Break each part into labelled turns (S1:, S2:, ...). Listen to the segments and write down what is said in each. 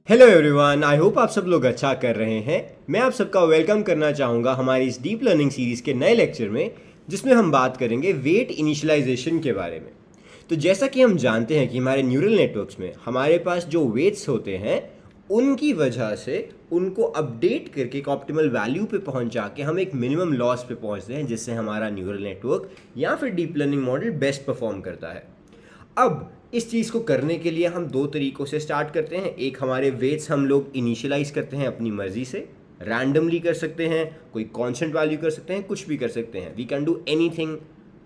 S1: Hello everyone, I hope आप सब लोग अच्छा कर रहे हैं। मैं आप सबका वेलकम करना चाहूँगा हमारी इस डीप लर्निंग सीरीज़ के नए लेक्चर में, जिसमें हम बात करेंगे वेट इनिशियलाइजेशन के बारे में। तो जैसा कि हम जानते हैं कि हमारे न्यूरल नेटवर्क्स में हमारे पास जो वेट्स होते हैं, उनकी वजह से उनको अपडेट करके एक ऑप्टिमल वैल्यू पे पहुंचा के हम एक मिनिमम लॉस पे पहुंचते हैं, जिससे हमारा न्यूरल नेटवर्क या फिर deep learning model best perform करता है। अब इस चीज़ को करने के लिए हम दो तरीक़ों से स्टार्ट करते हैं। एक, हमारे वेट्स हम लोग इनिशियलाइज करते हैं अपनी मर्ज़ी से, रैंडमली कर सकते हैं, कोई कांस्टेंट वैल्यू कर सकते हैं, कुछ भी कर सकते हैं। We can do anything.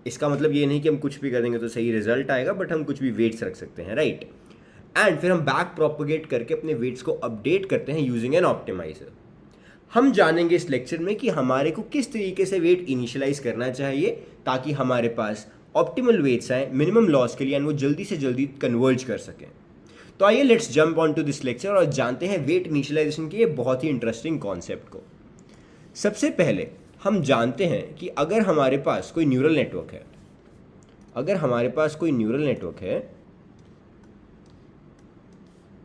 S1: इसका मतलब ये नहीं कि हम कुछ भी कर देंगे तो सही रिजल्ट आएगा, बट हम कुछ भी वेट्स रख सकते हैं, राइट। एंड फिर हम बैक प्रोपोगेट करके अपने वेट्स को अपडेट करते हैं यूजिंग एन ऑप्टिमाइजर। हम जानेंगे इस लेक्चर में कि हमारे को किस तरीके से वेट इनिशियलाइज करना चाहिए ताकि हमारे पास ऑप्टिमल वेट्स आए मिनिमम लॉस के लिए, एंड वो जल्दी से जल्दी कन्वर्ज कर सकें। तो आइए let's jump on to this lecture और जानते हैं वेट इनिशियलाइजेशन के बहुत ही इंटरेस्टिंग कॉन्सेप्ट को। सबसे पहले हम जानते हैं कि अगर हमारे पास कोई न्यूरल नेटवर्क है,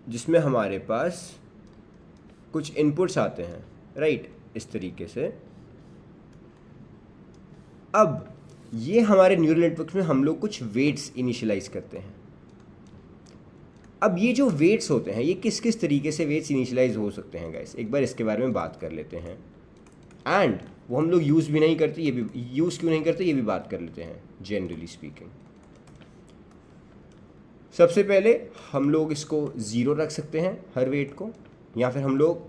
S1: जिसमें हमारे पास कुछ इनपुट्स आते हैं, राइट, इस तरीके से। अब ये हमारे न्यूरल नेटवर्क में हम लोग कुछ वेट्स इनिशियलाइज करते हैं। अब ये जो वेट्स होते हैं, ये किस किस तरीके से वेट्स इनिशियलाइज हो सकते हैं गाइस, एक बार इसके बारे में बात कर लेते हैं। एंड वो हम लोग यूज़ भी नहीं करते, ये भी यूज़ क्यों नहीं करते ये भी बात कर लेते हैं। जनरली स्पीकिंग, सबसे पहले हम लोग इसको ज़ीरो रख सकते हैं हर वेट को, या फिर हम लोग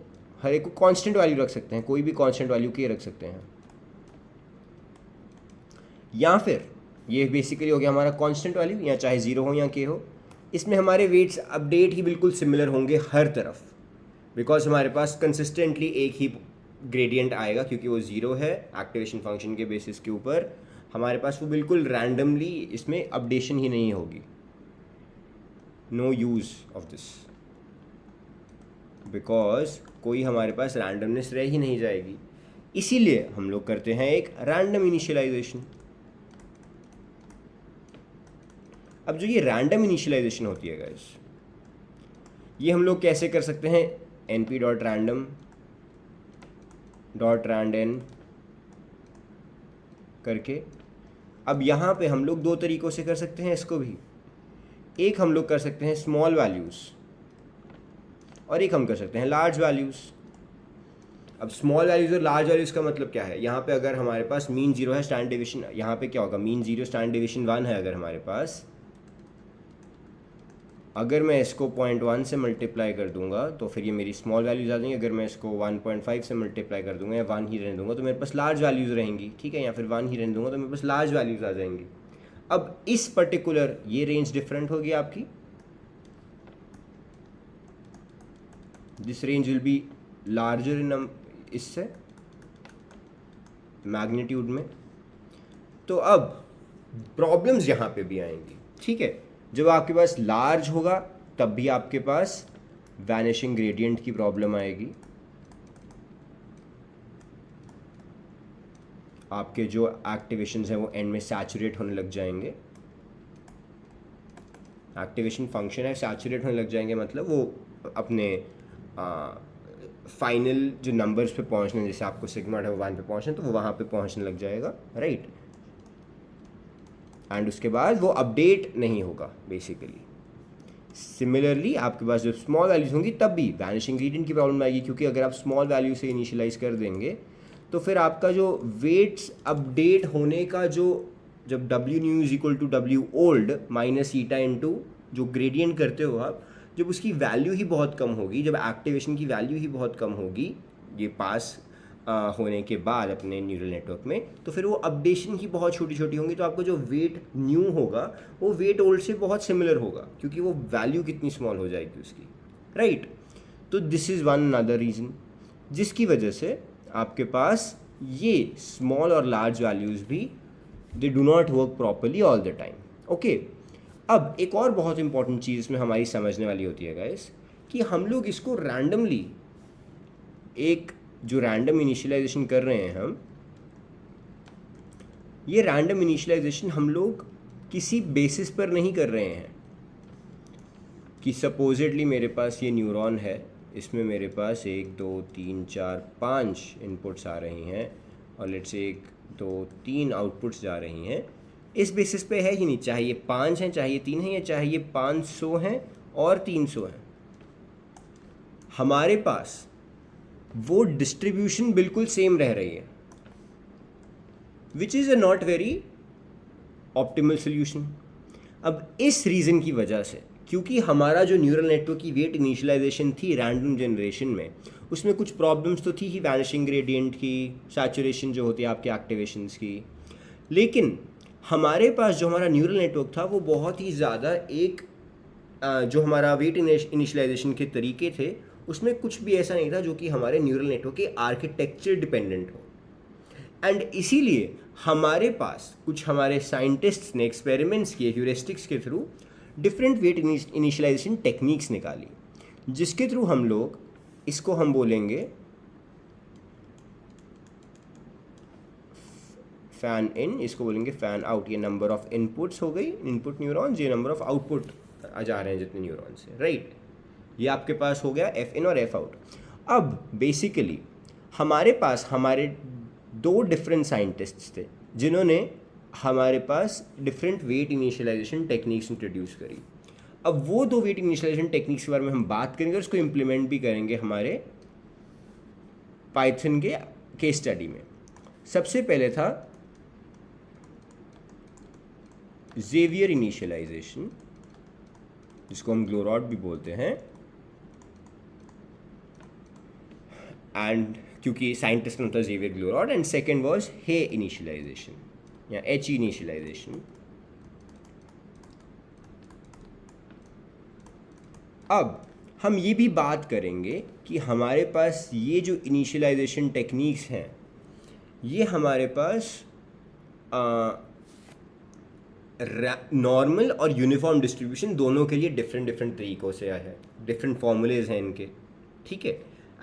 S1: हर एक को कांस्टेंट वैल्यू रख सकते हैं, कोई भी कांस्टेंट वैल्यू के रख सकते हैं। या फिर ये बेसिकली हो गया हमारा कांस्टेंट वैल्यू, या चाहे ज़ीरो हो या के हो। इसमें हमारे वेट्स अपडेट ही बिल्कुल सिमिलर होंगे हर तरफ, बिकॉज हमारे पास कंसिस्टेंटली एक ही ग्रेडियंट आएगा, क्योंकि वो ज़ीरो है एक्टिवेशन फंक्शन के बेसिस के ऊपर। हमारे पास वो बिल्कुल रैंडमली इसमें अपडेशन ही नहीं होगी। No use of this, because कोई हमारे पास रैंडमनेस रह ही नहीं जाएगी। इसीलिए हम लोग करते हैं एक रैंडम इनिशियलाइजेशन। अब जो ये रैंडम इनिशियलाइजेशन होती है गाइस, ये हम लोग कैसे कर सकते हैं, np.random.randn करके। अब यहाँ पे हम लोग दो तरीक़ों से कर सकते हैं इसको भी। एक हम लोग कर सकते हैं स्मॉल वैल्यूज़, और एक हम कर सकते हैं लार्ज वैल्यूज़। अब स्मॉल वैल्यूज़ और लार्ज वैल्यूज़ का मतलब क्या है, यहाँ पे अगर हमारे पास मीन ज़ीरो है, स्टैंडर्ड डेविएशन यहाँ पे क्या होगा, मीन ज़ीरो स्टैंडर्ड डेविएशन 1 है अगर हमारे पास, अगर मैं इसको 0.1 से मल्टीप्लाई कर दूंगा तो फिर ये मेरी स्मॉल वैल्यूज़ आ जाएंगी। अगर मैं इसको 1.5 से मल्टीप्लाई कर दूंगा या 1 ही रहने दूंगा तो मेरे पास लार्ज वैल्यूज़ रहेंगी, ठीक है, या फिर 1 ही रहने दूंगा तो मेरे पास लार्ज वैल्यूज़ आ जाएंगी। अब इस पर्टिकुलर ये रेंज डिफरेंट होगी आपकी, this range will be larger in इससे मैग्नीट्यूड में। तो अब प्रॉब्लम्स यहाँ पे भी आएंगी, ठीक है। जब आपके पास लार्ज होगा तब भी आपके पास वैनिशिंग ग्रेडियंट की प्रॉब्लम आएगी। आपके जो एक्टिवेशंस हैं वो एंड में सैचुरेट होने लग जाएंगे। एक्टिवेशन फंक्शन है, सैचुरेट होने लग जाएंगे मतलब वो अपने फाइनल जो नंबर्स पे पहुंचने, जैसे आपको सिग्मा है वो 1 पे पहुंचना, तो वो वहाँ पे पहुंचने लग जाएगा, राइट। एंड उसके बाद वो अपडेट नहीं होगा बेसिकली। सिमिलरली आपके पास जब स्मॉल वैल्यूज होंगी तब भी वैनिशिंग ग्रेडियंट की प्रॉब्लम आएगी, क्योंकि अगर आप स्मॉल वैल्यू से इनिशियलाइज कर देंगे तो फिर आपका जो वेट्स अपडेट होने का जब W new is equal to W old minus eta into जो ग्रेडियंट करते हो आप, जब उसकी वैल्यू ही बहुत कम होगी, जब एक्टिवेशन की वैल्यू ही बहुत कम होगी ये पास होने के बाद अपने न्यूरल नेटवर्क में, तो फिर वो अपडेशन ही बहुत छोटी छोटी होंगी। तो आपको जो वेट न्यू होगा वो वेट ओल्ड से बहुत सिमिलर होगा, क्योंकि वो वैल्यू कितनी स्मॉल हो जाएगी उसकी, राइट। तो this is one another reason जिसकी वजह से आपके पास ये स्मॉल और लार्ज वैल्यूज़ भी they do not work properly all the time, okay. अब एक और बहुत इंपॉर्टेंट चीज़ इसमें हमारी समझने वाली होती है गाइस, कि हम लोग इसको रैंडमली एक जो रैंडम इनिशियलाइजेशन कर रहे हैं हम, ये रैंडम इनिशियलाइजेशन हम लोग किसी बेसिस पर नहीं कर रहे हैं कि सपोजिटली मेरे पास ये न्यूरॉन है इसमें मेरे पास 1 2 3 4 5 इनपुट्स आ रही हैं और लेट्स से 1 2 3 आउटपुट्स जा रही हैं। इस बेसिस पे है ही नहीं, चाहे ये 5 हैं, चाहे ये 3 हैं, या चाहे ये 500 हैं और 300 हैं, हमारे पास वो डिस्ट्रीब्यूशन बिल्कुल सेम रह रही है, which is a not very optimal solution. अब इस रीज़न की वजह से, क्योंकि हमारा जो न्यूरल नेटवर्क की वेट इनिशियलाइजेशन थी रैंडम जनरेशन में, उसमें कुछ प्रॉब्लम्स तो थी ही, वैनिशिंग ग्रेडियंट की, सैचुरेशन जो होती है आपके एक्टिवेशंस की, लेकिन हमारे पास जो हमारा न्यूरल नेटवर्क था वो बहुत ही ज़्यादा एक जो हमारा वेट इनिशियलाइजेशन के तरीके थे उसमें कुछ भी ऐसा नहीं था जो कि हमारे न्यूरल नेटवर्क के आर्किटेक्चर डिपेंडेंट हो। एंड इसीलिए हमारे पास कुछ हमारे साइंटिस्ट्स ने एक्सपेरिमेंट्स किए ह्यूरिस्टिक्स के through, different weight initialization techniques निकाली, जिसके थ्रू हम लोग इसको हम बोलेंगे फैन इन, इसको बोलेंगे फैन आउट। ये नंबर ऑफ इनपुट्स हो गई, इनपुट न्यूरॉन्स, ये नंबर ऑफ आउटपुट आ जा रहे हैं जितने न्यूरॉन्स हैं, राइट। ये आपके पास हो गया एफ इन और एफ आउट। अब बेसिकली हमारे पास हमारे दो डिफरेंट साइंटिस्ट्स थे जिन्होंने हमारे पास different weight initialization techniques introduce करी। अब वो दो वेट इनिशियलाइजेशन टेक्निक्स के बारे में हम बात करेंगे और उसको इम्प्लीमेंट भी करेंगे हमारे पाइथन के केस स्टडी में। सबसे पहले था ज़ेवियर इनिशियलाइजेशन, जिसको हम ग्लोरॉड भी बोलते हैं, एंड क्योंकि साइंटिस्ट का नाम था Xavier Glorot. And second was He initialization या एच इनिशियलाइजेशन। अब हम ये भी बात करेंगे कि हमारे पास ये जो इनिशियलाइजेशन टेक्निक्स हैं ये हमारे पास नॉर्मल और यूनिफॉर्म डिस्ट्रीब्यूशन दोनों के लिए डिफरेंट डिफरेंट तरीक़ों से है, डिफरेंट फॉर्मूलेज हैं इनके, ठीक है।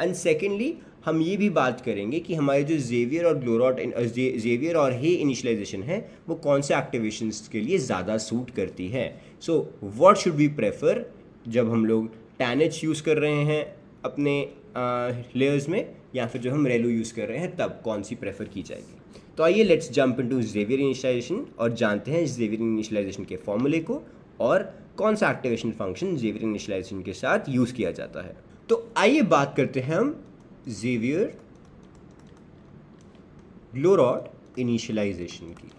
S1: एंड सेकेंडली हम ये भी बात करेंगे कि हमारे जो ज़ेवियर और ग्लोरॉड ज़ेवियर और हे इनिशियलाइजेशन है वो कौन से एक्टिवेशंस के लिए ज़्यादा सूट करती है। So what should we prefer जब हम लोग टैनएच यूज़ कर रहे हैं अपने लेयर्स में, या फिर जब हम रेलो यूज़ कर रहे हैं तब कौन सी प्रेफर की जाएगी। तो आइए let's jump into Xavier initialization और जानते हैं ज़ेवियर इनिशियलाइजेशन के फॉर्मूले को और कौन सा एक्टिवेशन फंक्शन ज़ेवियर इनिशियलाइजेशन के साथ यूज़ किया जाता है। तो आइए बात करते हैं हम ज़ेवियर ग्लोरॉड इनिशियलाइजेशन की।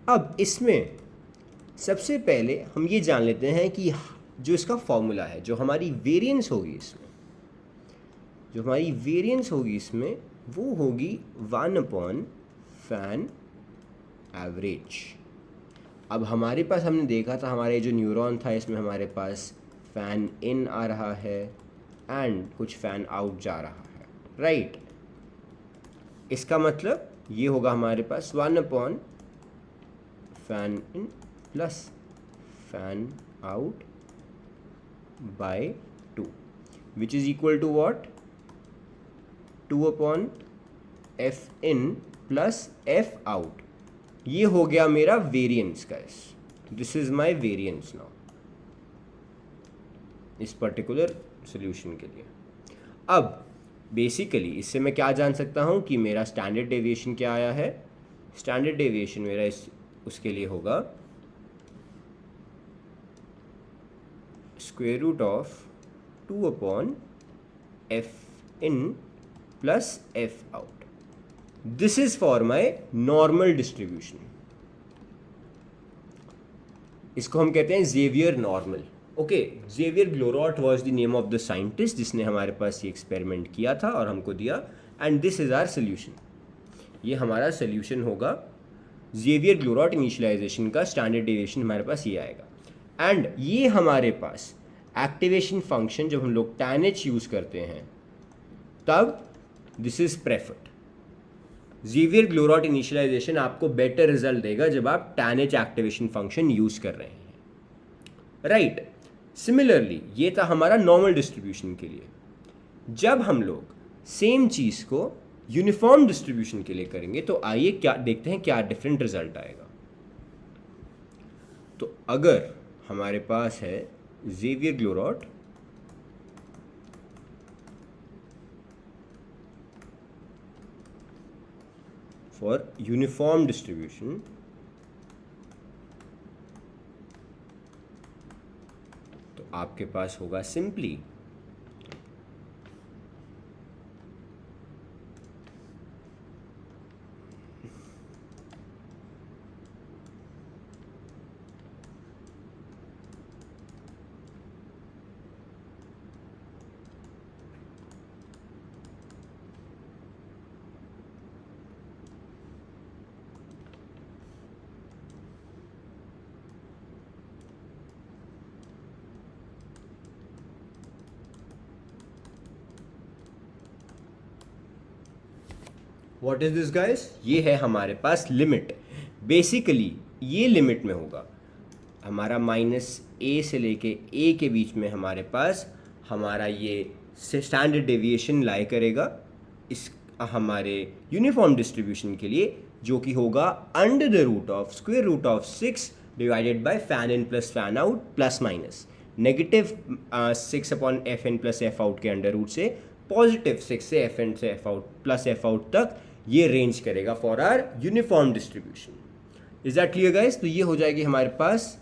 S1: अब इसमें सबसे पहले हम ये जान लेते हैं कि जो इसका फॉर्मूला है, जो हमारी वेरिएंस होगी इसमें, जो हमारी वेरिएंस होगी इसमें वो होगी 1 फैन एवरेज। अब हमारे पास हमने देखा था हमारे जो न्यूरॉन था इसमें हमारे पास फैन इन आ रहा है एंड कुछ फैन आउट जा रहा है, राइट। इसका मतलब ये होगा हमारे पास 1 fan in plus fan out by 2 which is equal to what, 2 F in plus F out. ये हो गया मेरा variance guys, this is my variance now इस पर्टिकुलर सॉल्यूशन के लिए। अब बेसिकली इससे मैं क्या जान सकता हूँ कि मेरा स्टैंडर्ड डेविएशन क्या आया है। स्टैंडर्ड डेविएशन मेरा उसके लिए होगा square root of 2 F in plus F out. This is for my normal distribution. इसको हम कहते हैं Xavier normal. Okay, Xavier Glorot was the name of the scientist जिसने हमारे पास ये एक्सपेरिमेंट किया था और हमको दिया, and this is our solution. ये हमारा सोल्यूशन होगा ज़ेवियर ग्लोरॉड इनिशियलाइजेशन का। स्टैंडर्ड डेविएशन हमारे पास ये आएगा एंड ये हमारे पास एक्टिवेशन फंक्शन जब हम लोग टैनएच यूज़ करते हैं तब this is preferred. Xavier Glorot initialization आपको बेटर रिजल्ट देगा जब आप टैनएच एक्टिवेशन फंक्शन यूज़ कर रहे हैं, राइट। सिमिलरली ये था हमारा नॉर्मल डिस्ट्रीब्यूशन के लिए। जब हम लोग सेम चीज़ को यूनिफॉर्म डिस्ट्रीब्यूशन के लिए करेंगे तो आइए क्या देखते हैं क्या डिफरेंट रिजल्ट आएगा। तो अगर हमारे पास है Xavier Glorot for uniform distribution तो आपके पास होगा simply what is this guys, ये है हमारे पास लिमिट। बेसिकली ये लिमिट में होगा हमारा -a से लेके a के बीच में हमारे पास हमारा ये स्टैंडर्ड डेविएशन लाई करेगा इस हमारे यूनिफॉर्म डिस्ट्रीब्यूशन के लिए, जो कि होगा under the root of square root of 6 divided by fan in plus fan out plus minus negative 6 upon F in plus F out के अंडर रूट से पॉजिटिव 6 से एफ इन से F out plus F out तक ये range करेगा for our uniform distribution. Is that clear guys? तो ये हो जाएगी हमारे पास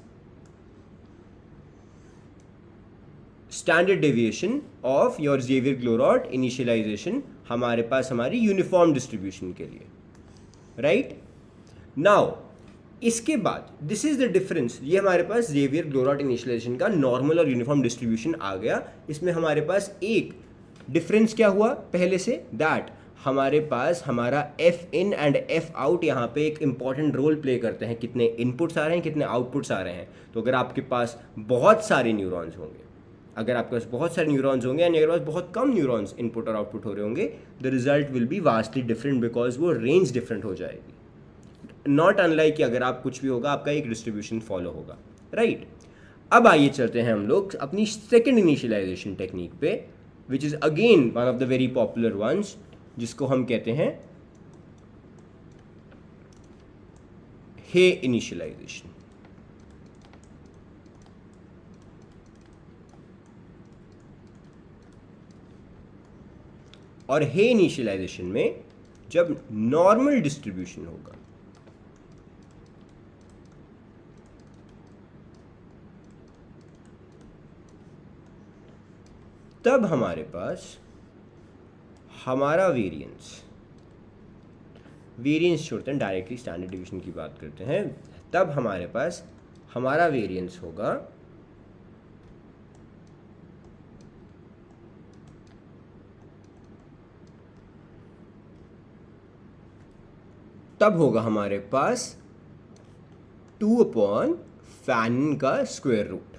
S1: standard deviation of your Xavier Glorot initialization हमारे पास हमारी यूनिफॉर्म डिस्ट्रीब्यूशन के लिए, राइट? नाउ इसके बाद दिस इज द डिफरेंस, ये हमारे पास ज़ेवियर ग्लोरॉट इनिशियलाइजेशन का नॉर्मल और यूनिफॉर्म डिस्ट्रीब्यूशन आ गया। इसमें हमारे पास एक डिफरेंस क्या हुआ पहले से, दैट हमारे पास हमारा F in and F out यहाँ पे एक इंपॉर्टेंट रोल प्ले करते हैं, कितने इनपुट्स आ रहे हैं कितने आउटपुट्स आ रहे हैं। तो अगर आपके पास बहुत सारे न्यूरॉन्स होंगे, अगर आपके पास बहुत सारे न्यूरॉन्स होंगे एंड अगर पास बहुत कम न्यूरॉन्स इनपुट और आउटपुट हो रहे होंगे, the result will be vastly different because वो रेंज डिफरेंट हो जाएगी। नॉट अनलाइक कि अगर आप कुछ भी होगा आपका एक डिस्ट्रीब्यूशन फॉलो होगा, राइट? अब आइए चलते हैं हम लोग अपनी सेकेंड इनिशियलाइजेशन टेक्निक पे, which is again one of the very popular ones, जिसको हम कहते हैं हे इनिशियलाइजेशन। और हे इनिशियलाइजेशन में जब नॉर्मल डिस्ट्रीब्यूशन होगा तब हमारे पास हमारा वेरिएंस छोड़ते हैं, डायरेक्टली स्टैंडर्ड डिवीजन की बात करते हैं। तब हमारे पास हमारा वेरिएंस होगा हमारे पास 2 अपॉन फैन का स्क्वायर रूट,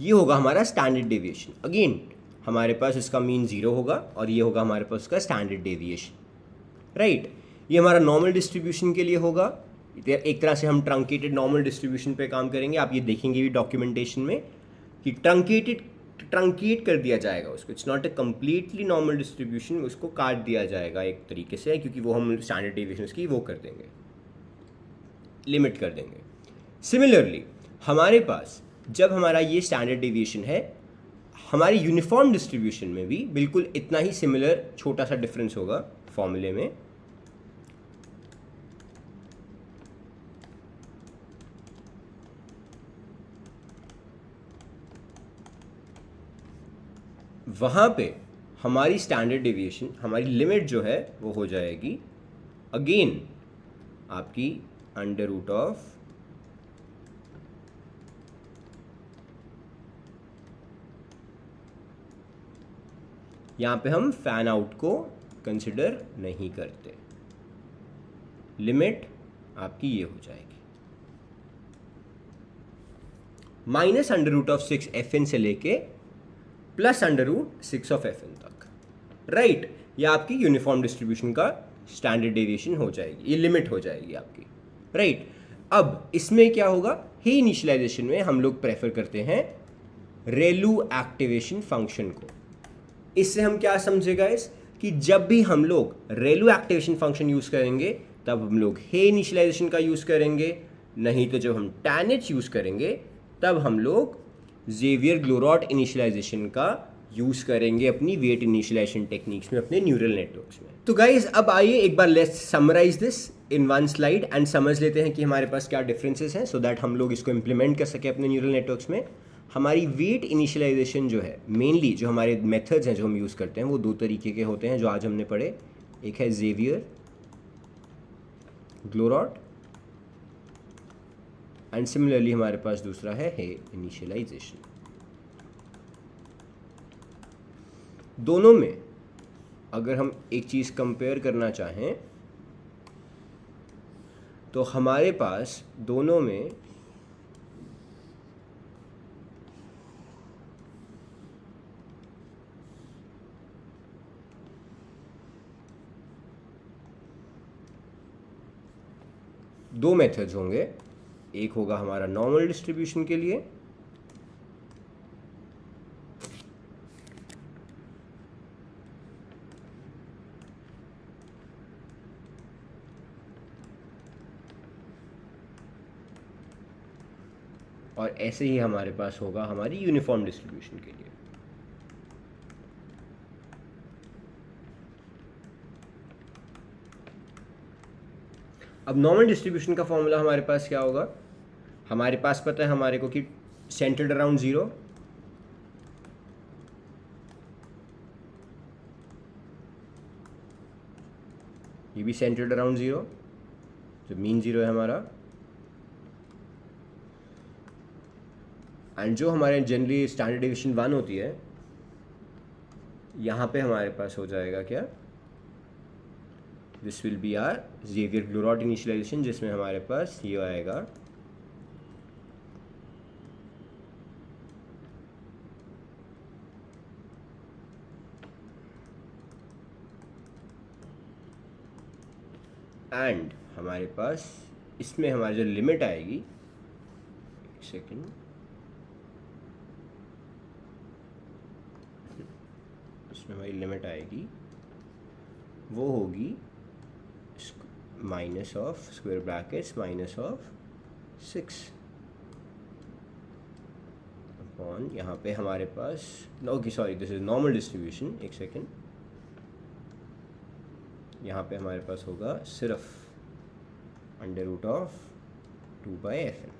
S1: ये होगा हमारा स्टैंडर्ड डेविएशन। अगेन हमारे पास इसका मीन 0 होगा और ये होगा हमारे पास उसका स्टैंडर्ड डेविएशन, राइट? ये हमारा नॉर्मल डिस्ट्रीब्यूशन के लिए होगा। एक तरह से हम ट्रंकेटेड नॉर्मल डिस्ट्रीब्यूशन पे काम करेंगे, आप ये देखेंगे भी डॉक्यूमेंटेशन में कि ट्रंकेट कर दिया जाएगा उसको। It's not a completely normal distribution, उसको काट दिया जाएगा एक तरीके से, क्योंकि वो हम स्टैंडर्ड डेविएशन की वो कर देंगे, लिमिट कर देंगे। सिमिलरली हमारे पास जब हमारा ये स्टैंडर्ड डेविएशन है, हमारी यूनिफॉर्म डिस्ट्रीब्यूशन में भी बिल्कुल इतना ही सिमिलर छोटा सा डिफरेंस होगा फॉर्मूले में। वहाँ पे हमारी स्टैंडर्ड डेविएशन, हमारी लिमिट जो है वो हो जाएगी अगेन आपकी अंडर रूट ऑफ यहाँ पे हम फैन आउट को कंसिडर नहीं करते, लिमिट आपकी ये हो जाएगी minus under root of 6 F N से लेके plus under root 6 of F N तक, राइट? ये आपकी यूनिफॉर्म डिस्ट्रीब्यूशन का स्टैंडर्ड डेविएशन हो जाएगी, ये लिमिट हो जाएगी आपकी, राइट? अब इसमें क्या होगा, हे इनिशियलाइजेशन में हम लोग प्रेफर करते हैं रेलू एक्टिवेशन फंक्शन को। इससे हम क्या समझे गाइस कि जब भी हम लोग रेलू एक्टिवेशन फंक्शन यूज़ करेंगे तब हम लोग हे इनिशियलाइजेशन का यूज़ करेंगे, नहीं तो जब हम tan h यूज़ करेंगे तब हम लोग जेवियर ग्लोरॉट इनिशियलाइजेशन का यूज़ करेंगे अपनी वेट इनिशियलाइजेशन टेक्निक्स में, अपने न्यूरल नेटवर्क्स में। तो गाइस अब आइए एक बार let's summarize this in one slide and समझ लेते हैं कि हमारे पास क्या डिफरेंसेस हैं, सो दैट हम लोग इसको इम्प्लीमेंट कर सकें अपने न्यूरल नेटवर्क्स में। हमारी वेट इनिशियलाइजेशन जो है, मेनली जो हमारे मेथड्स हैं जो हम यूज़ करते हैं वो दो तरीके के होते हैं जो आज हमने पढ़े। एक है जेवियर ग्लोरॉट एंड सिमिलरली हमारे पास दूसरा है इनिशियलाइजेशन। दोनों में अगर हम एक चीज़ कंपेयर करना चाहें तो हमारे पास दोनों में दो मेथड्स होंगे। एक होगा हमारा नॉर्मल डिस्ट्रीब्यूशन के लिए और ऐसे ही हमारे पास होगा हमारी यूनिफॉर्म डिस्ट्रीब्यूशन के लिए। अब नॉर्मल डिस्ट्रीब्यूशन का फॉर्मूला हमारे पास क्या होगा? हमारे पास पता है हमारे को कि सेंटर्ड अराउंड ज़ीरो, ये भी सेंटर्ड अराउंड ज़ीरो, जो मीन ज़ीरो है हमारा, एंड जो हमारे जनरली स्टैंडर्ड डिविएशन 1 होती है, यहाँ पे हमारे पास हो जाएगा क्या? This will be our Xavier Glorot initialization, जिसमें हमारे पास ये आएगा एंड हमारे पास इसमें हमारी जो लिमिट आएगी, एक सेकेंड, इसमें हमारी लिमिट आएगी वो होगी minus of square brackets minus of 6 upon, यहाँ पे हमारे पास, okay sorry, this is normal distribution, एक सेकेंड, यहाँ पे हमारे पास होगा सिर्फ अंडर रूट ऑफ 2/fn।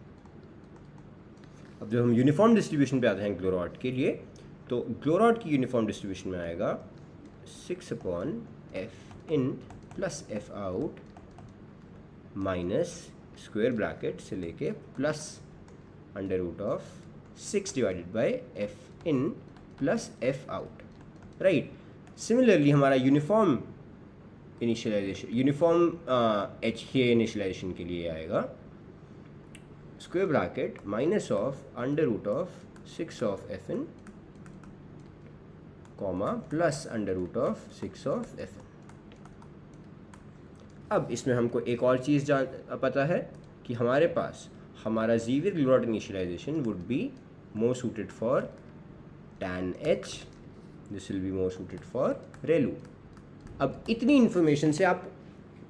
S1: अब जब हम यूनिफॉर्म डिस्ट्रीब्यूशन पे आते हैं ग्लोरॉट के लिए, तो ग्लोरॉट की यूनिफॉर्म डिस्ट्रीब्यूशन में आएगा 6/f_in plus f_out minus square bracket से लेके plus under root of 6 divided by f_in plus f_out, right. Similarly हमारा यूनिफॉर्म इनिशियलाइजेशन, यूनिफॉर्म एच के इनिशियलाइजेशन के लिए आएगा square bracket minus of under root of 6 of f_in comma plus under root of 6 of f_n। अब इसमें हमको एक और चीज़ पता है कि हमारे पास हमारा Xavier Glorot initialization would be more suited for tan h, this will be more suited for ReLU. अब इतनी इन्फॉर्मेशन से आप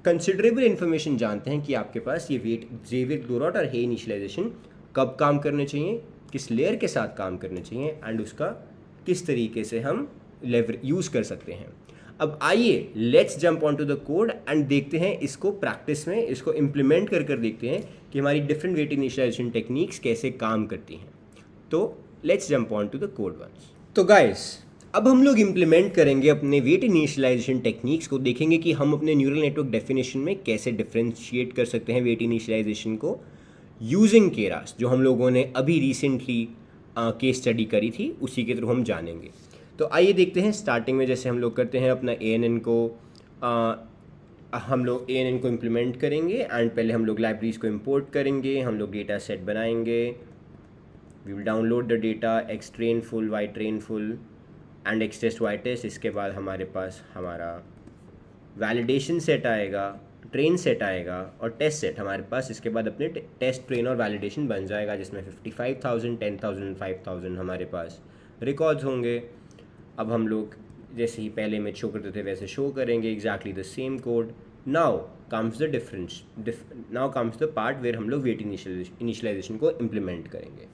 S1: कंसिडरेबल इन्फॉर्मेशन जानते हैं कि आपके पास ये वेट जेवियर ग्लोरॉट और हे इनिशियलाइजेशन कब काम करने चाहिए, किस लेयर के साथ काम करने चाहिए, एंड उसका किस तरीके से हम यूज़ कर सकते हैं। अब आइए let's jump on to the code and देखते हैं इसको प्रैक्टिस में, इसको इम्प्लीमेंट कर देखते हैं कि हमारी डिफरेंट वेट इनिशियलाइजेशन टेक्निक्स कैसे काम करती हैं। तो let's jump on to the code once. तो गाइस अब हम लोग इम्प्लीमेंट करेंगे अपने वेट इनिशियलाइजेशन टेक्निक्स को, देखेंगे कि हम अपने न्यूरल नेटवर्क डेफिनेशन में कैसे डिफ्रेंशिएट कर सकते हैं वेट इनिशियलाइजेशन को यूजिंग केरास, जो हम लोगों ने अभी रिसेंटली केस स्टडी करी थी, उसी के थ्रू हम जानेंगे। तो आइए देखते हैं। स्टार्टिंग में जैसे हम लोग करते हैं अपना ANN को, हम लोग ANN को इम्प्लीमेंट करेंगे एंड पहले हम लोग लाइब्रेरीज को इंपोर्ट करेंगे, हम लोग डेटा सेट बनाएंगे, we will download the data xtrain full, ytrain full and xtest ytest। इसके बाद हमारे पास हमारा वैलिडेशन सेट आएगा, ट्रेन सेट आएगा और टेस्ट सेट हमारे पास। इसके बाद अपने टेस्ट, ट्रेन और वैलिडेशन बन जाएगा, जिसमें 55,000, 10,000, 5,000 हमारे पास रिकॉर्ड्स होंगे। अब हम लोग जैसे ही पहले में शो करते थे वैसे शो करेंगे exactly the same code. Now comes the now comes the part where हम लोग वेट इनिशियलाइजेशन को इम्प्लीमेंट करेंगे।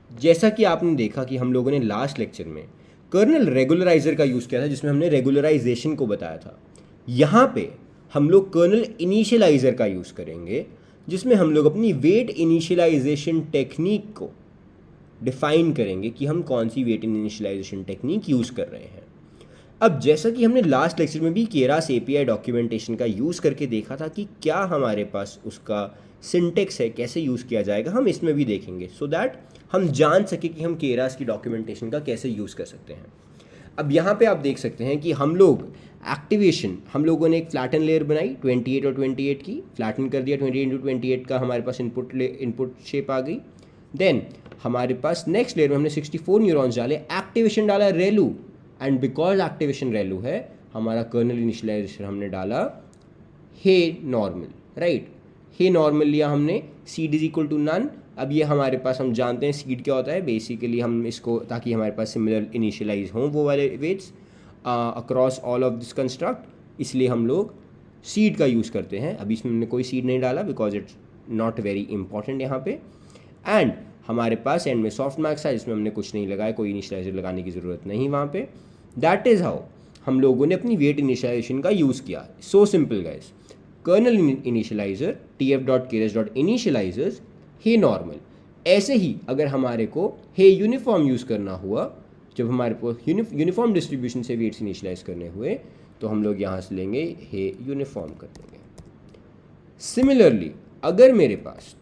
S1: जैसा कि आपने देखा कि हम लोगों ने लास्ट लेक्चर में कर्नल रेगुलराइजर का यूज़ किया था, जिसमें हमने रेगुलराइजेशन को बताया था। यहाँ पे हम लोग कर्नल इनिशियलाइजर का यूज़ करेंगे, जिसमें हम लोग अपनी वेट इनिशियलाइजेशन टेक्निक को डिफाइन करेंगे कि हम कौन सी वेट इनिशियलाइजेशन टेक्निक यूज़ कर रहे हैं। अब जैसा कि हमने लास्ट लेक्चर में भी केरास एपीआई डॉक्यूमेंटेशन का यूज़ करके देखा था कि क्या हमारे पास उसका सिंटेक्स है, कैसे यूज़ किया जाएगा, हम इसमें भी देखेंगे सो दैट हम जान सके कि हम केरास की डॉक्यूमेंटेशन का कैसे यूज़ कर सकते हैं। अब यहाँ पे आप देख सकते हैं कि हम लोग एक्टिवेशन, हम लोगों ने एक फ्लैटन लेयर बनाई 28 और 28 की, फ्लैटन कर दिया 28x28 का, हमारे पास इनपुट शेप आ गई। देन हमारे पास नेक्स्ट लेयर में हमने 64 न्यूरॉन्स डाले, एक्टिवेशन डाला ReLU, and because activation ReLU है हमारा कर्नल इनिशियलाइजेशन हमने डाला He normal, right. He normal लिया हमने, seed is equal to none. अब ये हमारे पास, हम जानते हैं सीड क्या होता है, बेसिकली हम इसको, ताकि हमारे पास सिमिलर इनिशियलाइज हों वो वाले weights across all of this construct, इसलिए हम लोग सीड का यूज़ करते हैं। अभी इसमें हमने कोई सीड नहीं डाला because it's not very important यहाँ पे। एंड हमारे पास एंड में सॉफ्ट मैक्स है, जिसमें हमने कुछ नहीं लगाया, कोई इनिशियलाइजर लगाने की ज़रूरत नहीं वहाँ पे। दैट इज़ हाउ हम लोगों ने अपनी वेट इनिशियलाइजेशन का यूज़ किया। So simple guys, kernel initializer tf.keras.initializers He normal. ऐसे ही अगर हमारे को हे यूनिफॉर्म यूज़ करना हुआ, जब हमारे को यूनिफॉर्म डिस्ट्रीब्यूशन से वेट्स इनिशियलाइज करने हुए, तो हम लोग यहाँ से लेंगे हे यूनिफॉर्म कर देंगे। सिमिलरली अगर मेरे पास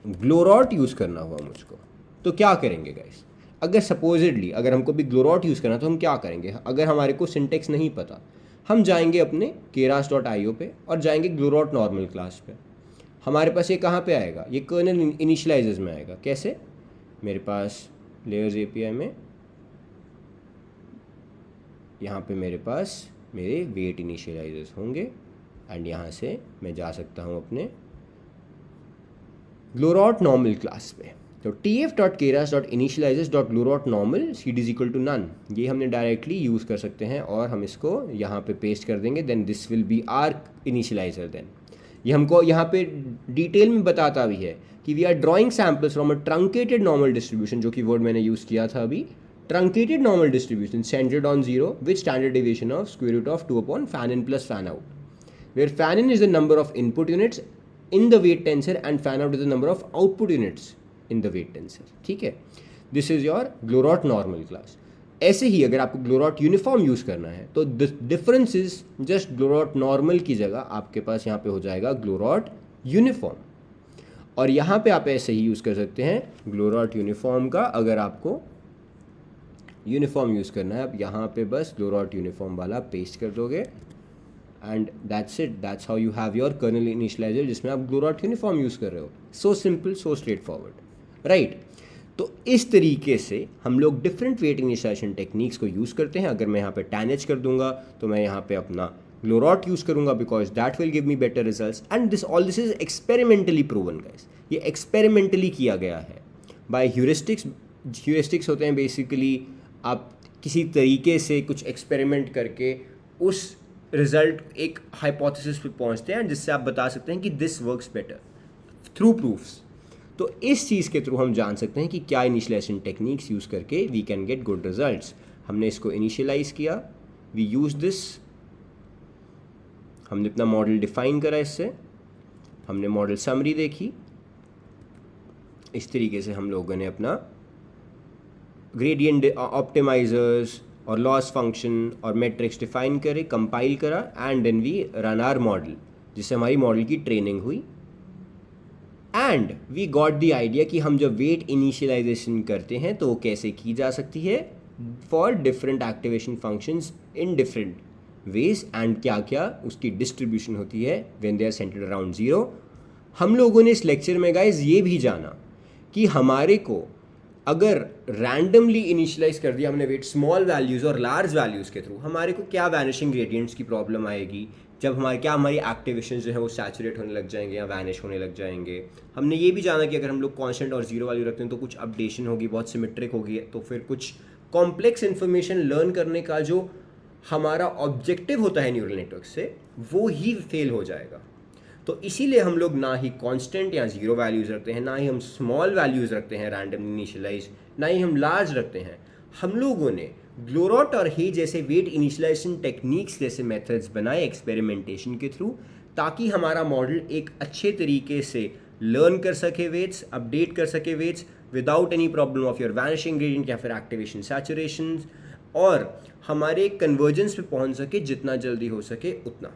S1: ग्लोरॉट यूज़ करना हुआ मुझको, तो क्या करेंगे गाइस? अगर सपोजिडली अगर हमको भी ग्लोरॉट यूज़ करना, तो हम क्या करेंगे? अगर हमारे को सिंटेक्स नहीं पता, हम जाएंगे अपने keras.io पे और जाएंगे ग्लोरॉट नॉर्मल क्लास पे। हमारे पास ये कहाँ पे आएगा? ये कर्नल इनिशियलाइजर्स में आएगा। कैसे? मेरे पास लेयर्स एपीआई में यहाँ पे मेरे पास मेरे वेट इनिशियलाइजर्स होंगे, एंड यहाँ से मैं जा सकता हूँ अपने ग्लोरॉट नॉर्मल क्लास पे। तो tf.keras.initializers.glorot-normal seed is equal to none, ये हमने डायरेक्टली यूज़ कर सकते हैं और हम इसको यहाँ पे पेस्ट कर देंगे। Then this will be our initializer. Then ये हमको यहाँ पे डिटेल में बताता भी है कि we are drawing samples from a truncated normal distribution, जो कि वर्ड मैंने यूज़ किया था अभी। Truncated normal distribution centred on 0 with standard deviation of square root of 2 upon fan in plus fan out, where fan in is the number of input units in the weight tensor and fan out is the number of output units in the weight tensor। ठीक है, this is your Glorot normal class. ऐसे ही अगर आपको ग्लोरॉट uniform use करना है, तो difference is just ग्लोरॉट normal की जगह आपके पास यहाँ पे हो जाएगा ग्लोरॉट यूनिफॉर्म। और यहाँ पे आप ऐसे ही यूज़ कर सकते हैं ग्लोरॉट यूनिफॉर्म का। अगर आपको यूनिफॉर्म यूज़ करना है, आप यहाँ पे बस ग्लोरॉट यूनिफॉर्म वाला पेस्ट कर दोगे, and that's it. That's how you have your kernel initializer, जिसमें आप ग्लोरॉट यूनिफॉर्म यूज़ कर रहे हो। So simple, so straightforward, right. तो इस तरीके से हम लोग डिफरेंट वेट इनिशियलाइजेशन टेक्निक्स को यूज़ करते हैं। अगर मैं यहाँ पे टैनेज कर दूंगा, तो मैं यहाँ पे अपना ग्लोरॉट यूज़ करूँगा, because that will give me better results. And this all this is experimentally proven guys, ये एक्सपेरिमेंटली किया गया है बाय ह्यूरिस्टिक्स। ह्यूरिस्टिक्स होते हैं बेसिकली आप किसी तरीके से कुछ एक्सपेरिमेंट करके उस रिजल्ट, एक हाइपोथेसिस पे पहुंचते हैं, जिससे आप बता सकते हैं कि this works better through proofs. तो इस चीज़ के थ्रू हम जान सकते हैं कि क्या इनिशियलाइजेशन टेक्निक्स यूज़ करके we can get good results. हमने इसको इनिशियलाइज किया, वी यूज दिस, हमने अपना मॉडल डिफाइन करा, इससे हमने मॉडल समरी देखी। इस तरीके से हम लोगों ने अपना ग्रेडियंट ऑप्टिमाइजर्स और लॉस फंक्शन और मैट्रिक्स डिफाइन करे, कंपाइल करा, and then we run our model, जिससे हमारी मॉडल की ट्रेनिंग हुई। And we got the idea कि हम जब वेट इनिशियलाइजेशन करते हैं तो वो कैसे की जा सकती है for different activation functions in different ways, and क्या क्या उसकी डिस्ट्रीब्यूशन होती है when they are centred around 0। हम लोगों ने इस लेक्चर में गाइज ये भी जाना कि हमारे को अगर रैंडमली इनिशियलाइज कर दिया हमने वेट स्मॉल वैल्यूज़ और लार्ज वैल्यूज़ के थ्रू, हमारे को क्या वैनिशिंग ग्रेडियंट्स की प्रॉब्लम आएगी, जब हमारी एक्टिवेशन जो है वो सैचुरेट होने लग जाएंगे या वैनिश होने लग जाएंगे। हमने ये भी जाना कि अगर हम लोग कांस्टेंट और 0 वैल्यू रखते हैं तो कुछ अपडेशन होगी, बहुत सिमेट्रिक होगी, तो फिर कुछ कॉम्प्लेक्स इन्फॉर्मेशन लर्न करने का जो हमारा ऑब्जेक्टिव होता है न्यूरल नेटवर्क से, वो ही फेल हो जाएगा। तो इसीलिए हम लोग ना ही कांस्टेंट या जीरो वैल्यूज़ रखते हैं, ना ही हम स्मॉल वैल्यूज़ रखते हैं रैंडमली इनिशियलाइज, ना ही हम लार्ज रखते हैं। हम लोगों ने ग्लोरॉट और हे जैसे वेट इनिशियलाइजेशन टेक्निक्स जैसे मेथड्स बनाए एक्सपेरिमेंटेशन के थ्रू, ताकि हमारा मॉडल एक अच्छे तरीके से लर्न कर सके वेट्स, अपडेट कर सके weights without any problem of your vanishing gradient या फिर एक्टिवेशन सैचुरेशन, और हमारे कन्वर्जेंस पे पहुंच सके जितना जल्दी हो सके उतना।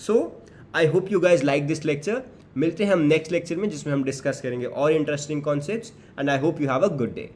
S1: So I hope you guys like this lecture. मिलते हैं हम नेक्स्ट लेक्चर में जिसमें हम डिस्कस करेंगे और interesting concepts, and I hope you have a good day.